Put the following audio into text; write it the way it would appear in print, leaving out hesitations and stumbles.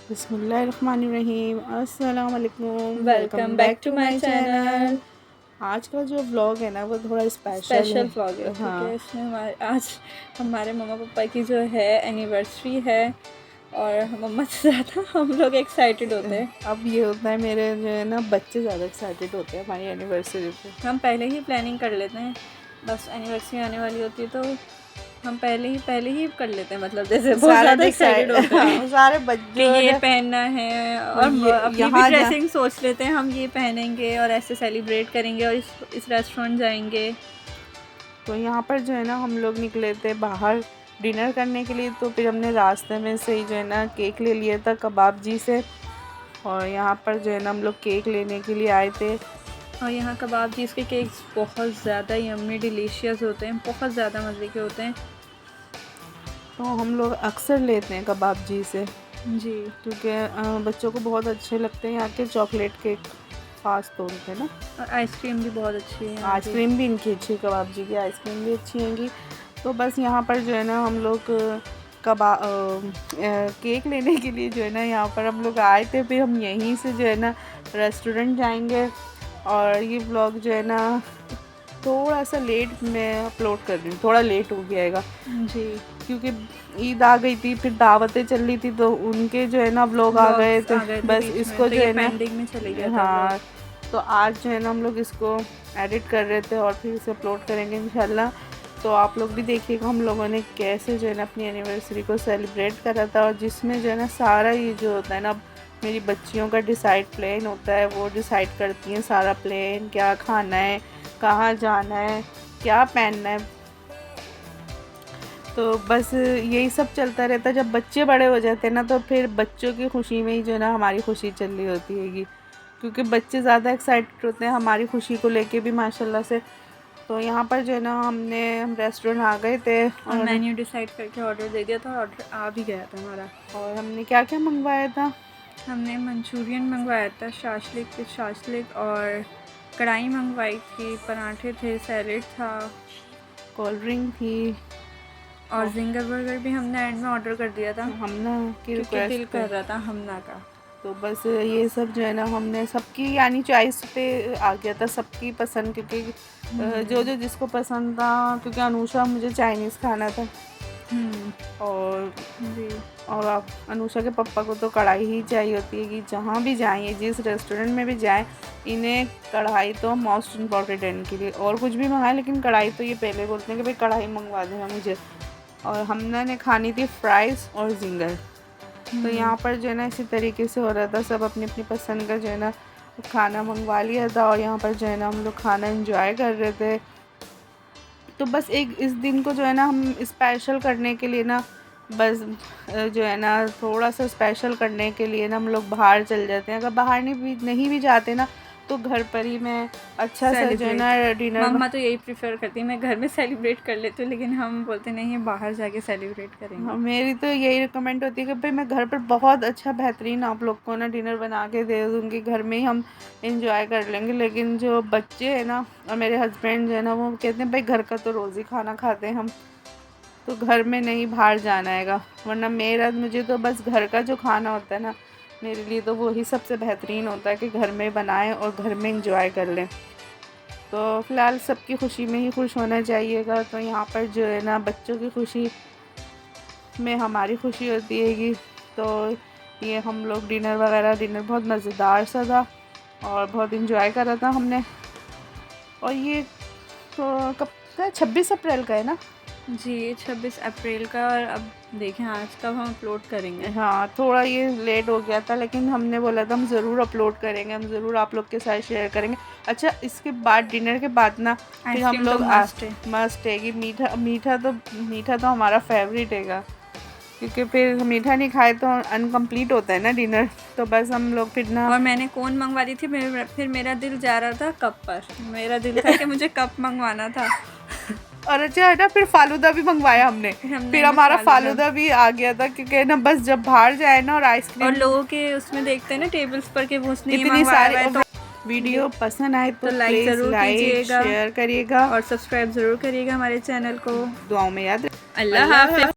बिस्मिल्लाहिर्रहमानिर्रहीम। अस्सलाम वालेकुम। Welcome back to my channel. आज का जो व्लॉग है ना वो थोड़ा स्पेशल व्लॉग है। हाँ। ठीक है, इसमें आज हमारे मम्मा पापा की जो है एनिवर्सरी है और मम्मा से ज़्यादा हम लोग एक्साइटेड होते हैं। अब ये होता है मेरे जो है ना बच्चे ज़्यादा एक्साइटेड होते हैं हमारी एनिवर्सरी पे। हम पहले ही प्लानिंग कर लेते हैं, बस एनिवर्सरी आने वाली होती है तो हम पहले ही कर लेते हैं, मतलब जैसे बहुत ज़्यादा एक्साइटेड होते हैं सारे बच्चे ये पहनना है और अपनी भी ड्रेसिंग सोच लेते हैं, हम ये पहनेंगे और ऐसे सेलिब्रेट करेंगे और इस रेस्टोरेंट जाएंगे। तो यहाँ पर जो है ना हम लोग निकले थे बाहर डिनर करने के लिए, तो फिर हमने रास्ते में से ही जो है ना केक ले लिया था कबाब जी से। और यहाँ पर जो है ना हम लोग केक लेने के लिए आए थे। और यहाँ कबाब जी के केक्स बहुत ज़्यादा यम्मी डिलीशियस होते हैं, बहुत ज़्यादा मज़े के होते हैं। तो हम लोग अक्सर लेते हैं कबाब जी से जी, क्योंकि बच्चों को बहुत अच्छे लगते हैं यहाँ के चॉकलेट केक, खास तौर पे ना। और आइसक्रीम भी बहुत अच्छी है। आइसक्रीम भी इनकी अच्छी है, कबाब जी की आइसक्रीम भी अच्छी हैंगी। तो बस यहाँ पर जो है ना हम लोग केक लेने के लिए जो है ना यहाँ पर हम लोग आए थे। फिर हम यहीं से जो है ना रेस्टोरेंट जाएंगे। और ये व्लॉग जो है ना थोड़ा सा लेट मैं अपलोड कर रही हूँ, थोड़ा लेट हो गया जी, क्योंकि ईद आ गई थी, फिर दावतें चल रही थी, तो उनके जो है ना व्लॉग आ गए थे बस इसको तो जो है ना पेंडिंग में चले गया था। हाँ, तो आज जो है ना हम लोग इसको एडिट कर रहे थे और फिर इसे अपलोड करेंगे इंशाल्लाह। तो आप लोग भी देखिएगा हम लोगों ने कैसे जो है ना अपनी एनिवर्सरी को सेलिब्रेट करा था। और जिसमें जो है ना सारा ये जो होता है ना मेरी बच्चियों का डिसाइड प्लान होता है, वो डिसाइड करती हैं सारा प्लान, क्या खाना है, कहाँ जाना है, क्या पहनना है। तो बस यही सब चलता रहता है। जब बच्चे बड़े हो जाते हैं ना तो फिर बच्चों की खुशी में ही जो है ना हमारी खुशी चल रही होती हैगी, क्योंकि बच्चे ज़्यादा एक्साइटेड होते हैं हमारी खुशी को लेके भी माशाल्लाह से। तो यहाँ पर जो है ना हम रेस्टोरेंट आ गए थे और मेन्यू डिसाइड करके ऑर्डर दे दिया था और ऑर्डर आ भी गया था हमारा। और हमने क्या क्या मंगवाया था? हमने मंचूरियन मंगवाया था, शाशलिक और कढ़ाई मंगवाई थी, पराठे थे, सैलेड था, कोल्ड ड्रिंक थी और जिंगर बर्गर भी हमने एंड में ऑर्डर कर दिया था, हमना की क्योंकि दिल रिक्वेस्ट कर रहा था हमना का। तो बस ये सब जो है ना हमने सबकी यानी चॉइस पे आ गया था, सबकी पसंद, क्योंकि जो जिसको पसंद था, क्योंकि अनुषा मुझे चाइनीज़ खाना था और जी, और आप अनुषा के पापा को तो कढ़ाई ही चाहिए होती है कि जहाँ भी जाएँ, जिस रेस्टोरेंट में भी जाएँ, इन्हें कढ़ाई तो मोस्ट इम्पॉर्टेंट है इनके लिए। और कुछ भी मंगाए लेकिन कढ़ाई तो ये पहले बोलते हैं कि भाई कढ़ाई मंगवा देना मुझे। और हमने खानी थी फ्राइज़ और जिंगर। तो यहाँ पर जो है ना इसी तरीके से हो रहा था, सब अपनी अपनी पसंद का जो है ना खाना मंगवा लिया था और यहाँ पर जो है ना हम लोग खाना एंजॉय कर रहे थे। तो बस एक इस दिन को जो है ना हम स्पेशल करने के लिए ना बस जो है ना थोड़ा सा स्पेशल करने के लिए ना हम लोग बाहर चल जाते हैं। अगर बाहर नहीं भी जाते ना तो घर पर ही मैं अच्छा सा जो है ना डिनर। मम्मा तो यही प्रेफर करती है, मैं घर में सेलिब्रेट कर लेती हूँ, लेकिन हम बोलते नहीं है बाहर जाके सेलिब्रेट करेंगे। मेरी तो यही रिकमेंड होती है कि भाई मैं घर पर बहुत अच्छा बेहतरीन आप लोग को ना डिनर बना के दे दूँगी, घर में ही हम इंजॉय कर लेंगे। लेकिन जो बच्चे हैं ना और मेरे हस्बैंड जो है ना वो कहते हैं भाई घर का तो रोज़ ही खाना खाते हैं हम, तो घर में नहीं बाहर जाना हैगा। वरना मुझे तो बस घर का जो खाना होता है ना मेरे लिए तो वही सबसे बेहतरीन होता है कि घर में बनाएं और घर में इंजॉय कर लें। तो फ़िलहाल सबकी खुशी में ही खुश होना चाहिएगा। तो यहाँ पर जो है ना बच्चों की खुशी में हमारी खुशी होती हैगी। तो ये हम लोग डिनर बहुत मज़ेदार सा था और बहुत इंजॉय करा था हमने। और ये तो कब का, 26 अप्रैल का है ना? जी, 26 अप्रैल का। और अब देखें आज कब हम अपलोड करेंगे। हाँ, थोड़ा ये लेट हो गया था लेकिन हमने बोला था हम ज़रूर अपलोड करेंगे, हम ज़रूर आप लोग के साथ शेयर करेंगे। अच्छा, इसके बाद डिनर के बाद ना फिर हम लोग मस्ट है कि मीठा तो हमारा फेवरेट हैगा, क्योंकि फिर मीठा नहीं खाए तो अनकम्प्लीट होता है ना डिनर। तो बस हम लोग फिर ना, और मैंने कोन मंगवा दी थी, फिर मेरा दिल जा रहा था कप पर, मेरा दिल था कि मुझे कप मंगवाना था। और अच्छा है ना फिर फालूदा भी मंगवाया हमने फिर हमारा फालूदा भी आ गया था, क्योंकि ना बस जब बाहर जाए ना और आइसक्रीम और लोगों के उसमें देखते हैं ना टेबल्स पर के वो इतनी सारी। तो वीडियो पसंद आए तो लाइक ज़रूर कीजिएगा, शेयर करिएगा और सब्सक्राइब ज़रूर करिएगा हमारे चैनल को। दुआओं में याद। अल्लाह हाफ़िज़।